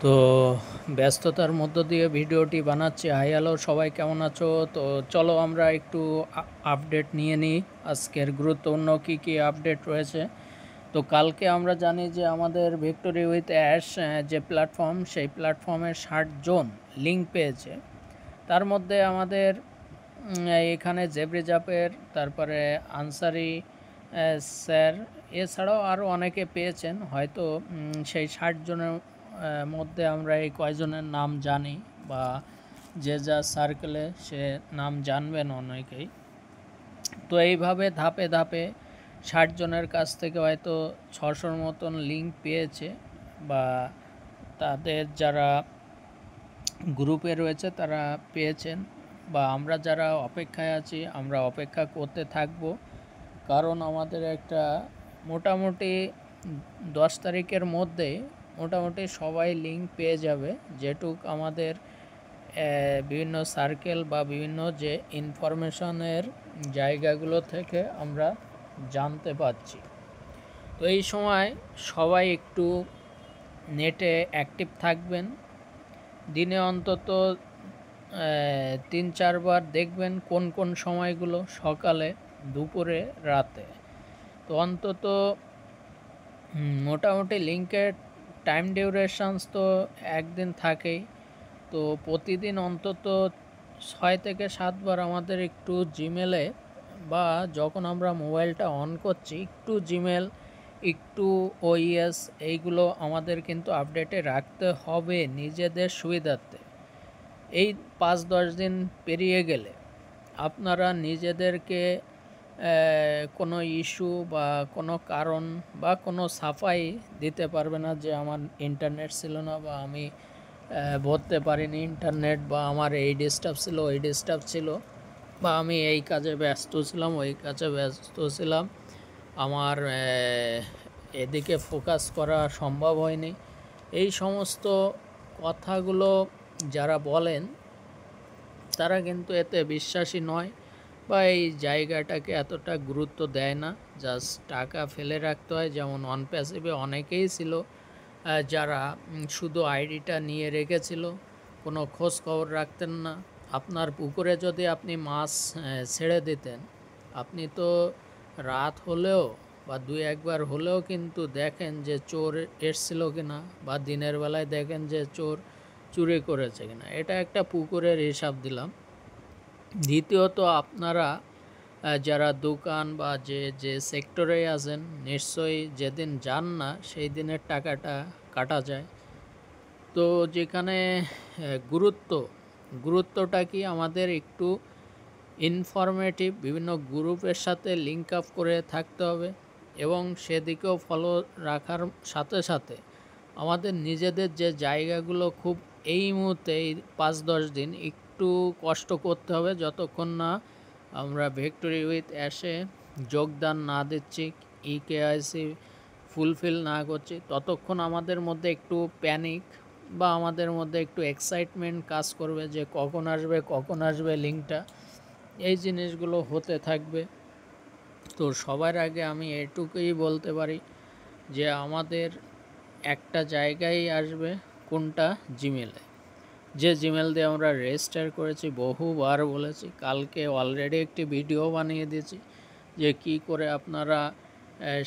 তো ব্যস্ততার মধ্য দিয়ে ভিডিওটি বানাচ্ছি। হাই হ্যালো, সবাই কেমন আছো? তো চলো আমরা একটু আপডেট নিয়ে নিই। আজকের গুরুত্বপূর্ণ কী কী আপডেট রয়েছে। তো কালকে আমরা জানি যে আমাদের ভিক্টোরি উইথ অ্যাশ যে প্ল্যাটফর্ম, সেই প্ল্যাটফর্মের 60 জন লিঙ্ক পেয়েছে। তার মধ্যে আমাদের এখানে জেব্রিজাপের, তারপরে আনসারি স্যার, এছাড়াও আরও অনেকে পেয়েছেন। হয়তো সেই 60 জনের মধ্যে আমরা এই কয়জনের নাম জানি, বা যে যা সার্কেলে সে নাম জানবেন অনেকেই। তো এইভাবে ধাপে ধাপে 60 জনের কাছ থেকে হয়তো 600-র মতন লিঙ্ক পেয়েছে, বা তাদের যারা গ্রুপে রয়েছে তারা পেয়েছেন, বা আমরা যারা অপেক্ষায় আছি আমরা অপেক্ষা করতে থাকব। কারণ আমাদের একটা মোটামুটি 10 তারিখের মধ্যে মোটামুটি সবাই লিঙ্ক পেয়ে যাবে, যেটুক আমাদের বিভিন্ন সার্কেল বা বিভিন্ন যে ইনফরমেশনের জায়গাগুলো থেকে আমরা জানতে পারছি। তো এই সময় সবাই একটু নেটে অ্যাক্টিভ থাকবেন। দিনে অন্তত 3-4 বার দেখবেন কোন কোন সময়গুলো, সকালে, দুপুরে, রাতে। তো অন্তত মোটামুটি লিঙ্কের টাইম ডিউরেশনস তো একদিন থাকেই। তো প্রতিদিন অন্তত 6 থেকে 7 বার আমাদের একটু জিমেলে, বা যখন আমরা মোবাইলটা অন করছি একটু জিমেল, একটু ওইএস, এইগুলো আমাদের কিন্তু আপডেটে রাখতে হবে নিজেদের সুবিধার্থে। এই 5-10 দিন পেরিয়ে গেলে আপনারা নিজেদেরকে কোনো ইস্যু বা কোনো কারণ বা কোনো সাফাই দিতে পারবে না যে আমার ইন্টারনেট ছিল না, বা আমি ভরতে পারিনি ইন্টারনেট, বা আমার এই ডিস্টার্ব ছিল, ওই ডিস্টার্ব ছিল, বা আমি এই কাজে ব্যস্ত ছিলাম, ওই কাজে ব্যস্ত ছিলাম, আমার এদিকে ফোকাস করা সম্ভব হয়নি। এই সমস্ত কথাগুলো যারা বলেন তারা কিন্তু এতে বিশ্বাসী নয়, বা এই জায়গাটাকে এতটা গুরুত্ব দেয় না। জাস্ট টাকা ফেলে রাখতে হয়। যেমন অন প্যাসিভে অনেকেই ছিল যারা শুধু আইডিটা নিয়ে রেখেছিল, কোনো খোঁজ খবর রাখতেন না। আপনার পুকুরে যদি আপনি মাছ ছেড়ে দিতেন, আপনি তো রাত হলেও বা 2-1 বার হলেও কিন্তু দেখেন যে চোর এসছিল কিনা, বা দিনের বেলায় দেখেন যে চোর চুরি করেছে কিনা। এটা একটা পুকুরের হিসাব দিলাম। দ্বিতীয়ত, আপনারা যারা দোকান বা যে সেক্টরে আছেন, নিশ্চয়ই যেদিন যান না সেই দিনের টাকাটা কাটা যায়। তো যেখানে গুরুত্বটা কি, আমাদের একটু ইনফরমেটিভ বিভিন্ন গ্রুপের সাথে লিঙ্ক আপ করে থাকতে হবে, এবং সেদিকেও ফলো রাখার সাথে সাথে আমাদের নিজেদের যে জায়গাগুলো খুব এই মুহূর্তে এই 5-10 দিন একটু কষ্ট করতে হবে, যতক্ষণ না আমরা ভিক্টোরি উইথ অ্যাশে যোগদান না দিচ্ছি, ইকেআইসি ফুলফিল না করছি, ততক্ষণ আমাদের মধ্যে একটু প্যানিক বা আমাদের মধ্যে একটু এক্সাইটমেন্ট কাজ করবে যে কখন আসবে লিঙ্কটা। এই জিনিসগুলো হতে থাকবে। তো সবার আগে আমি এটুকুই বলতে পারি যে আমাদের একটা জায়গায় আসবে, কোনটা? জিমেলে। যে জিমেল দিয়ে আমরা রেজিস্টার করেছি, বহুবার বলেছি, কালকে অলরেডি একটি ভিডিও বানিয়ে দিয়েছি যে কি করে আপনারা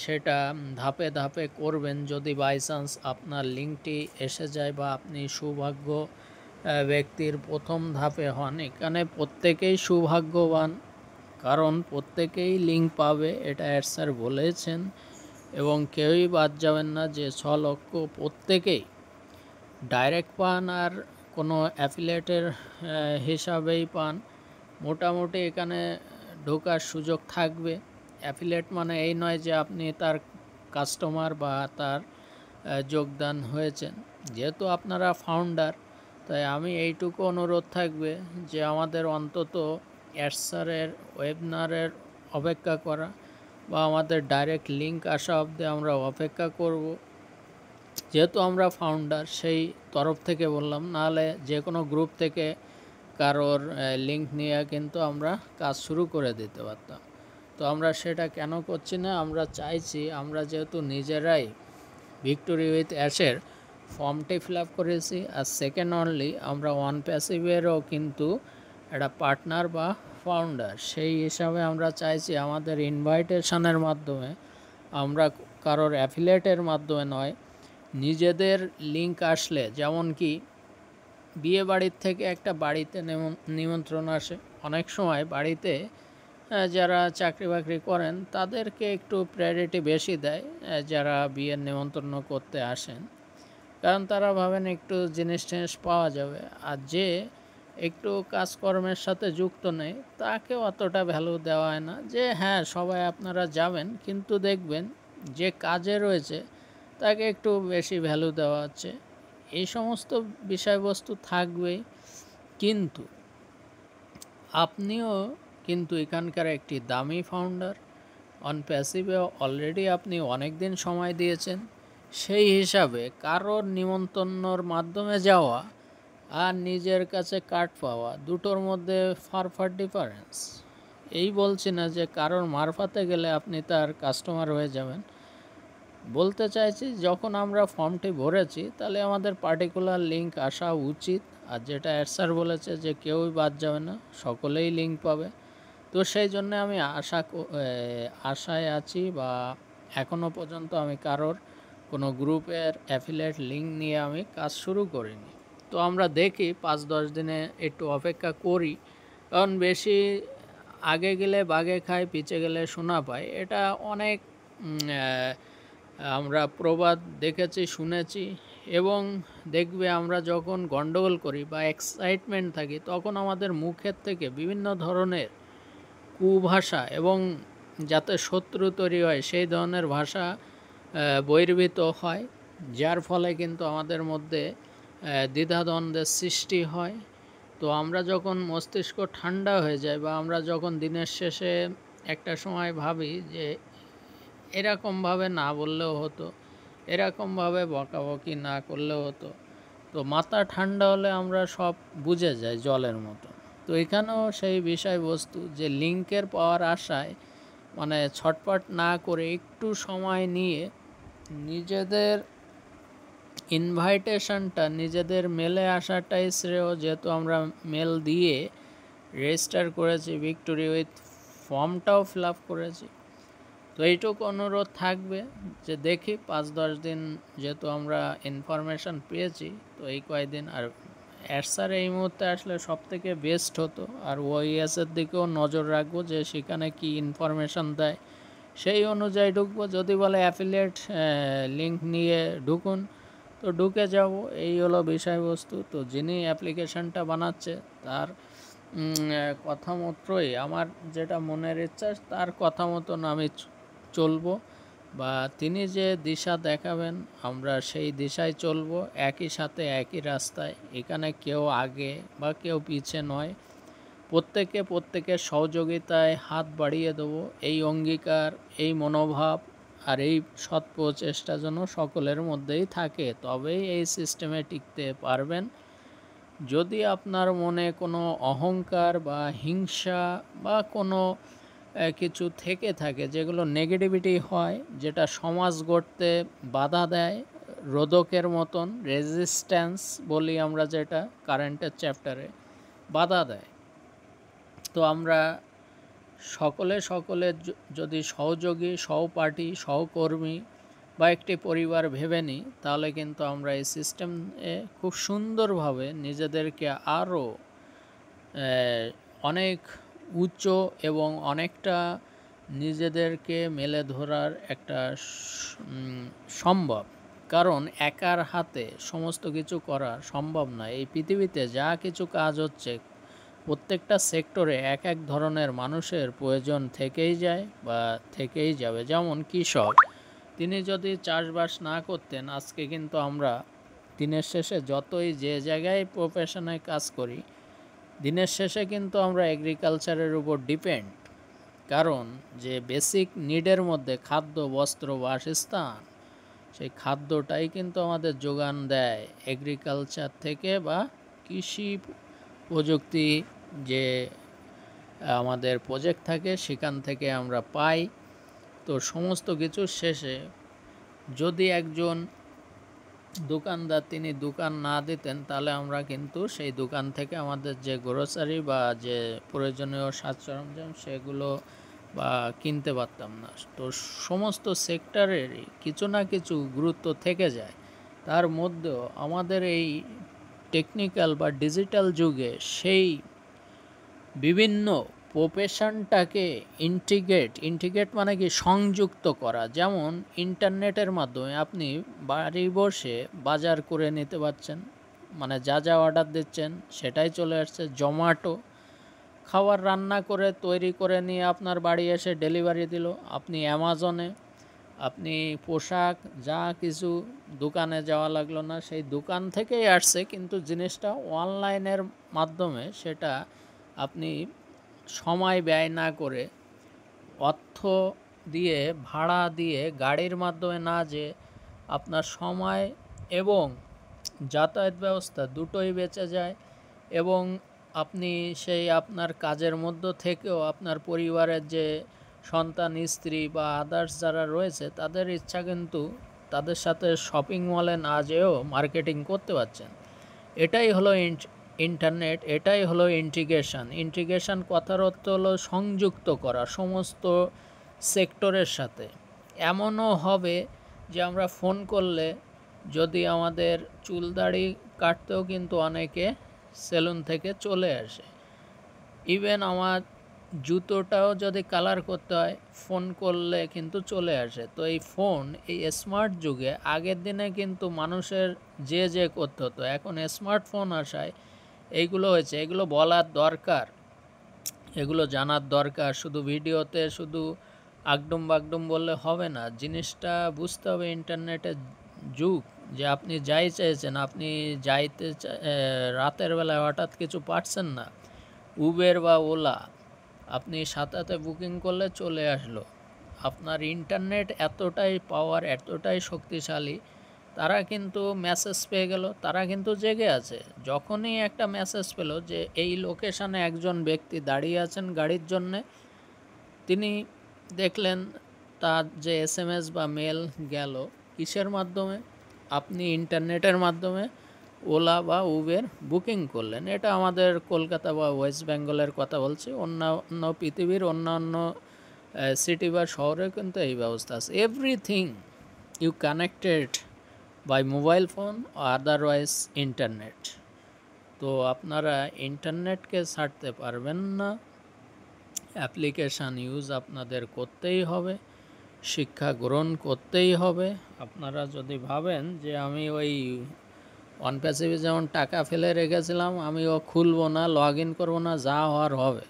সেটা ধাপে ধাপে করবেন যদি বাই চান্স আপনার লিঙ্কটি এসে যায়, বা আপনি সৌভাগ্য ব্যক্তির প্রথম ধাপে হন। এখানে প্রত্যেকেই সৌভাগ্যবান, কারণ প্রত্যেকেই লিঙ্ক পাবে, এটা অ্যাড স্যার বলেছেন, এবং কেউই বাদ যাবেন না। যে 6 লক্ষ প্রত্যেকেই ডাইরেক্ট পান, আর কোনো অ্যাফিলিয়েটের হিসাবেই পান। মোটামুটি এখানে ঢোকার সুযোগ থাকবে। অ্যাফিলিয়েট মানে এই নয় যে আপনি তার কাস্টমার বা তার যোগদান হয়েছেন। যেহেতু আপনারা ফাউন্ডার, তাই আমি এইটুকু অনুরোধ থাকবে যে আমাদের অন্তত অ্যাডসারের ওয়েবিনারের অপেক্ষা করা, বা আমাদের ডাইরেক্ট লিঙ্ক আসা অবধি আমরা অপেক্ষা করব। যেহেতু আমরা ফাউন্ডার সেই তরফ থেকে বললাম, নাহলে যে কোনো গ্রুপ থেকে কারোর লিঙ্ক নিয়ে কিন্তু আমরা কাজ শুরু করে দিতে পারতাম। তো আমরা সেটা কেন করছি না? আমরা চাইছি, আমরা যেহেতু নিজেরাই ভিক্টোরি উইথ অ্যাশের ফর্মটি ফিল আপ করেছি। আর সেকেন্ড অনলি আমরা ওয়ান প্যাসিভেরও কিন্তু একটা পার্টনার বা ফাউন্ডার, সেই হিসাবে আমরা চাইছি আমাদের ইনভাইটেশনের মাধ্যমে, আমরা কারোর অ্যাফিলিয়েটের মাধ্যমে নয়, নিজেদের লিঙ্ক আসলে, যেমন কি বিয়ে বাড়ির থেকে একটা বাড়িতে নিমন্ত্রণ আসে, অনেক সময় বাড়িতে যারা চাকরি বাকরি করেন তাদেরকে একটু প্রায়োরিটি বেশি দেয় যারা বিয়ের নিমন্ত্রণ করতে আসেন, কারণ তারা ভাবেন একটু জিনিস টিনিস পাওয়া যাবে। আর যে একটু কাজকর্মের সাথে যুক্ত নেই তাকে অতটা ভ্যালু দেওয়া হয় না, যে হ্যাঁ সবাই আপনারা যাবেন, কিন্তু দেখবেন যে কাজে রয়েছে তাকে একটু বেশি ভ্যালু দেওয়া হচ্ছে। এই সমস্ত বিষয়বস্তু থাকবেই, কিন্তু আপনিও কিন্তু এখানকার একটি দামি ফাউন্ডার। অন প্যাসিভে অলরেডি আপনি অনেক দিন সময় দিয়েছেন, সেই হিসাবে কারোর নিমন্ত্রণর মাধ্যমে যাওয়া আর নিজের কাছে কার্ড পাওয়া, দুটোর মধ্যে ফার ডিফারেন্স। এই বলছি না যে কারোর মারফতে গেলে আপনি তার কাস্টমার হয়ে যাবেন, বলতে চাইছি যখন আমরা ফর্মটি ভরেছি তাহলে আমাদের পার্টিকুলার লিঙ্ক আসা উচিত। আর যেটা স্যার বলেছে যে কেউই বাদ যাবে না, সকলেই লিঙ্ক পাবে। তো সেই জন্য আমি আশায় আছি, বা এখনও পর্যন্ত আমি কারোর কোনো গ্রুপের অ্যাফিলিয়েট লিঙ্ক নিয়ে আমি কাজ শুরু করিনি। তো আমরা দেখি 5-10 দিনে একটু অপেক্ষা করি, কারণ বেশি আগে গেলে বাগে খায়, পিছে গেলে সোনা পায়, এটা অনেক আমরা প্রবাদ দেখেছি, শুনেছি। এবং দেখবে আমরা যখন গন্ডগোল করি বা এক্সাইটমেন্ট থাকি, তখন আমাদের মুখের থেকে বিভিন্ন ধরনের কুভাষা এবং যাতে শত্রু তৈরি হয় সেই ধরনের ভাষা বহির্ভূত হয়, যার ফলে কিন্তু আমাদের মধ্যে দ্বিধাদ্বন্দ্বের সৃষ্টি হয়। তো আমরা যখন মস্তিষ্ক ঠান্ডা হয়ে যায়, বা আমরা যখন দিনের শেষে একটা সময় ভাবি যে এরকমভাবে না বললেও হতো, এরকমভাবে বকাবকি না করলেও হতো, তো মাথা ঠান্ডা হলে আমরা সব বুঝে যাই জলের মতো। তো এখানেও সেই বিষয়বস্তু যে লিঙ্কের পাওয়ার আশায় মানে ছটপট না করে একটু সময় নিয়ে নিজেদের ইনভাইটেশনটা নিজেদের মেলে আসাটাই শ্রেয়, যেহেতু আমরা মেল দিয়ে রেজিস্টার করেছি, ভিক্টোরি উইথ ফর্মটাও ফিল আপ করেছি। তো এইটুকু অনুরোধ থাকবে যে দেখি 5-10 দিন, যেহেতু আমরা ইনফরমেশান পেয়েছি, তো এই কয়েকদিন আর অ্যাডসার এই মুহূর্তে আসলে সব থেকে বেস্ট হতো। আর ওইএসের দিকেও নজর রাখবো যে সেখানে কি ইনফরমেশান দেয়, সেই অনুযায়ী ঢুকবো। যদি বলে অ্যাফিলিয়েট লিঙ্ক নিয়ে ঢুকুন, তো ঢুকে যাব, এই হলো বিষয়বস্তু। তো যিনি অ্যাপ্লিকেশানটা বানাচ্ছে তার কথা মতোই, আমার যেটা মনের ইচ্ছা তার কথা মতন আমি চলবো, বা তিনি যে দিশা দেখাবেন আমরা সেই দিশায় চলবো, একই সাথে একই রাস্তায়। এখানে কেউ আগে বা কেউ পিছে নয়, প্রত্যেকের সহযোগিতায় হাত বাড়িয়ে দেবো, এই অঙ্গীকার, এই মনোভাব আর এই সৎ প্রচেষ্টা যেন সকলের মধ্যেই থাকে, তবেই এই সিস্টেমে টিকতে পারবেন। যদি আপনার মনে কোনো অহংকার বা হিংসা বা কোনো কিছু থেকে থাকে, যেগুলো নেগেটিভিটি হয়, যেটা সমাজ গড়তে বাধা দেয়, রোধকের মতন, রেজিস্ট্যান্স বলি আমরা যেটা কারেন্টের চ্যাপ্টারে, বাধা দেয়, তো আমরা সকলের যদি সহযোগী, সহপাঠী, সহকর্মী বা একটি পরিবার ভেবে নিই, তাহলে কিন্তু আমরা এই সিস্টেমে খুব সুন্দরভাবে নিজেদেরকে আরও অনেক উচ্চ এবং অনেকটা নিজেদেরকে মেলে ধরার একটা সম্ভব। কারণ একার হাতে সমস্ত কিছু করা সম্ভব নয়। এই পৃথিবীতে যা কিছু কাজ হচ্ছে, প্রত্যেকটা সেক্টরে এক এক ধরনের মানুষের প্রয়োজন থেকেই যায় বা থেকেই যাবে। যেমন কৃষক, তিনি যদি চাষবাস না করতেন, আজকে কিন্তু আমরা দিনের শেষে যতই যে জায়গায় প্রফেশনে কাজ করি, দিনের শেষে কিন্তু আমরা এগ্রিকালচারের উপর ডিপেন্ড। কারণ যে বেসিক নিডের মধ্যে খাদ্য, বস্ত্র, বাসস্থান, সেই খাদ্যটাই কিন্তু আমাদের যোগান দেয় এগ্রিকালচার থেকে, বা কৃষি প্রযুক্তি যে আমাদের প্রজেক্ট থাকে সেখান থেকে আমরা পাই। তো সমস্ত কিছুর শেষে যদি একজন দোকানদার তিনি দোকান না দিতেন, তাহলে আমরা কিন্তু সেই দোকান থেকে আমাদের যে গ্রোসারি বা যে প্রয়োজনীয় সাজ সরঞ্জাম সেগুলো বা কিনতে পারতাম না। তো সমস্ত সেক্টরেরই কিছু না কিছু গুরুত্ব থেকে যায়। তার মধ্যেও আমাদের এই টেকনিক্যাল বা ডিজিটাল যুগে সেই বিভিন্ন প্রফেশনটাকে ইন্টিগ্রেট মানে কি সংযুক্ত করা। যেমন ইন্টারনেটের মাধ্যমে আপনি বাড়ি বসে বাজার করে নিতে পারছেন, মানে যা যা অর্ডার দিচ্ছেন সেটাই চলে আসছে। জোম্যাটো খাবার রান্না করে তৈরি করে নিয়ে আপনার বাড়ি এসে ডেলিভারি দিল। আপনি অ্যামাজনে আপনি পোশাক যা কিছু দোকানে যাওয়া লাগলো না, সেই দোকান থেকেই আসছে, কিন্তু জিনিসটা অনলাইনের মাধ্যমে সেটা আপনি সময় ব্যয় না করে অর্থ দিয়ে ভাড়া দিয়ে গাড়ির মাধ্যমে না যে আপনার সময় এবং যাতায়াত ব্যবস্থা দুটোই বেঁচে যায়। এবং আপনি সেই আপনার কাজের মধ্য থেকেও আপনার পরিবারের যে সন্তান স্ত্রী বা আদার্স যারা রয়েছে তাদের ইচ্ছা কিন্তু তাদের সাথে শপিং মলে না যেয়েও মার্কেটিং করতে পারছেন। এটাই হলো ইন্টারনেট, এটাই হলো ইন্টিগ্রেশন কথার অর্থ হলো সংযুক্ত করা সমস্ত সেক্টরের সাথে। এমনও হবে যে আমরা ফোন করলে যদি আমাদের চুল দাড়ি কাটতেও কিন্তু অনেকে সেলুন থেকে চলে আসে। ইভেন আমার জুতোটাও যদি কালার করতে হয় ফোন করলে কিন্তু চলে আসে। তো এই ফোন, এই স্মার্ট যুগে আগের দিনে কিন্তু মানুষের যে করতে হতো, এখন স্মার্টফোন আসায় এইগুলো হয়েছে। এগুলো বলার দরকার, এগুলো জানার দরকার। শুধু ভিডিওতে শুধু আগডুম বাগডুম বললে হবে না, জিনিসটা বুঝতে হবে ইন্টারনেটের যুগ। যে আপনি যাই চাইছেন, আপনি যাইতে রাতের বেলায় হঠাৎ কিছু পারছেন না, উবের বা ওলা আপনি সাথে বুকিং করলে চলে আসলো। আপনার ইন্টারনেট এতটাই পাওয়ার, এতটাই শক্তিশালী, তারা কিন্তু মেসেজ পেয়ে গেল, তারা কিন্তু জেগে আছে। যখনই একটা মেসেজ পেল যে এই লোকেশানে একজন ব্যক্তি দাঁড়িয়ে আছেন গাড়ির জন্যে, তিনি দেখলেন তার যে SMS বা মেল গেল কিসের মাধ্যমে, আপনি ইন্টারনেটের মাধ্যমে ওলা বা উবের বুকিং করলেন। এটা আমাদের কলকাতা বা ওয়েস্ট বেঙ্গলের কথা বলছি, অন্যান্য পৃথিবীর অন্যান্য সিটি বা শহরে কিন্তু এই ব্যবস্থা আছে। Everything you connected by mobile phone otherwise internet. তো আপনারা ইন্টারনেটকে ছাড়তে পারবেন না, অ্যাপ্লিকেশান ইউজ আপনাদের করতেই হবে, শিক্ষা গ্রহণ করতেই হবে। আপনারা যদি ভাবেন যে আমি ওই অনপ্যাসিভে যেমন টাকা ফেলে রেখেছিলাম আমিও খুলবো না, লগ ইন করবো না, যা হওয়ার হবে,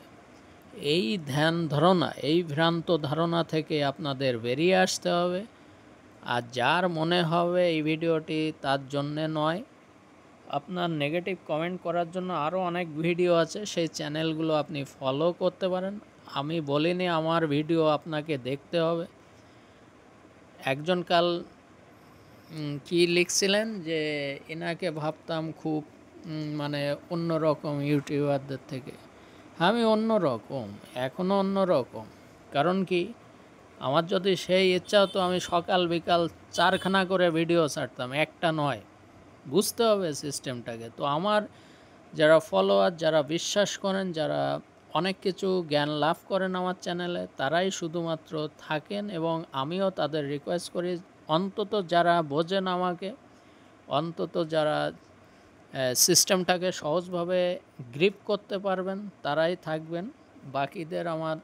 এই ধ্যান ধারণা, এই ভ্রান্ত ধারণা থেকে আপনাদের বেরিয়ে আসতে হবে। আর যার মনে হবে এই ভিডিওটি তার জন্যে নয়, আপনার নেগেটিভ কমেন্ট করার জন্য আরও অনেক ভিডিও আছে, সেই চ্যানেলগুলো আপনি ফলো করতে পারেন। আমি বলিনি আমার ভিডিও আপনাকে দেখতে হবে। একজন কাল কি লিখছিলেন যে এনাকে ভাবতাম খুব মানে অন্যরকম ইউটিউবারদের থেকে। আমি অন্যরকম, এখনও অন্যরকম। কারণ কি, আমার যদি সেই ইচ্ছা হতো আমি সকাল বিকাল 4খানা করে ভিডিও ছাড়তাম, একটা নয়। বুঝতে হবে সিস্টেমটাকে। তো আমার যারা ফলোয়ার, যারা বিশ্বাস করেন, যারা অনেক কিছু জ্ঞান লাভ করেন আমার চ্যানেলে, তারাই শুধুমাত্র থাকেন। এবং আমিও তাদের রিকোয়েস্ট করি অন্তত যারা বোঝেন আমাকে, অন্তত যারা সিস্টেমটাকে সহজভাবে গ্রিপ করতে পারবেন তারাই থাকবেন। বাকিদের আমার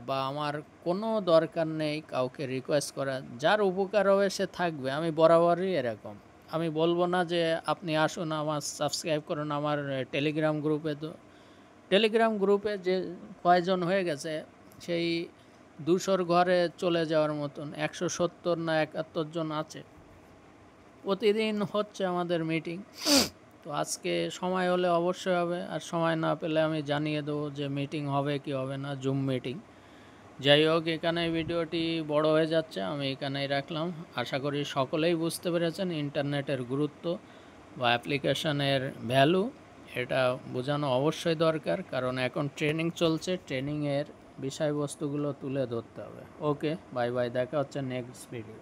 বা আমার কোনো দরকার নেই কাউকে রিকোয়েস্ট করা। যার উপকার হবে সে থাকবে। আমি বরাবরই এরকম। আমি বলবো না যে আপনি আসুন আমার সাবস্ক্রাইব করুন আমার টেলিগ্রাম গ্রুপে। তো টেলিগ্রাম গ্রুপে যে কয়জন হয়ে গেছে সেই 200 ঘরে চলে যাওয়ার মতন 170 না 71 জন আছে। প্রতিদিন হচ্ছে আমাদের মিটিং। তো আজকে সময় হলে অবশ্যই হবে, আর সময় না পেলে আমি জানিয়ে দেবো যে মিটিং হবে কি হবে না, জুম মিটিং। যাই হোক, এখানে ভিডিওটি বড় হয়ে যাচ্ছে, আমি এখানেই রাখলাম। আশা করি সকলেই বুঝতে পেরেছেন ইন্টারনেটের গুরুত্ব বা অ্যাপ্লিকেশনের ভ্যালু। এটা বোঝানো অবশ্যই দরকার, কারণ এখন ট্রেনিং চলছে, ট্রেনিংয়ের বিষয়বস্তুগুলো তুলে ধরতে হবে। ওকে, বাই বাই, দেখা হচ্ছে নেক্সট ভিডিও।